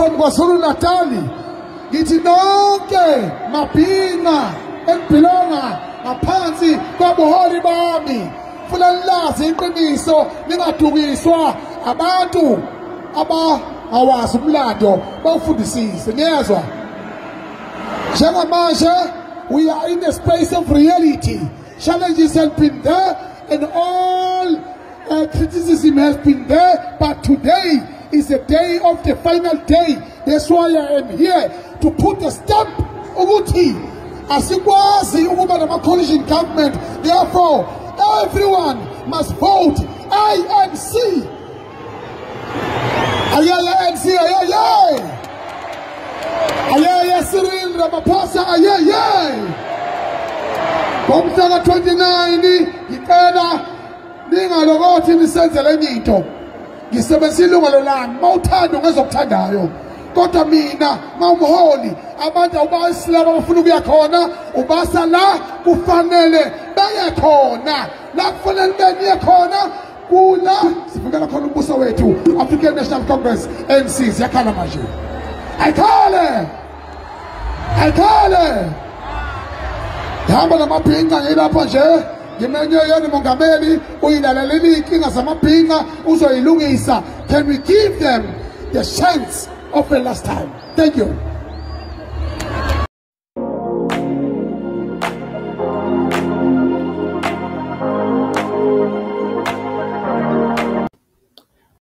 from KwaZulu-Natal ngithi nonke mabhinqa elibhilonga ngaphansi kwabuholi bami funa nilazi iqiniso ningadukiswa abantu awazi umlando bawufundisise niyezwa njengamanje we are in a space of reality. Challenges have been there and all criticism has been there, but today is the day of the final day. That's why I am here to put a stamp ukuthi asikwazi ukuba nama coalition government. Therefore everyone must vote ANC. ANC, Cyril Ramaphosa, Ngomhla ka-29 ngicela ningalokothi nisenzele into. Ngisebenzisa ilungelo lami mawuthanda ngezokuthandayo. Kodwa mina mawumholi abantu abayisilama bafuna ukuya khona ubasa la kufanele beye khona. La kufanele beye khona kula sifikela khona umbuso wethu African National Congress ANC siyakhala manje. Ayikhale hamba namabhinqa ngilapha nje ngimenye yena mongameli uyilaleleni inkinga zamabhinqa uzoyilungisa. Can we give them the chance of the last time? Thank you.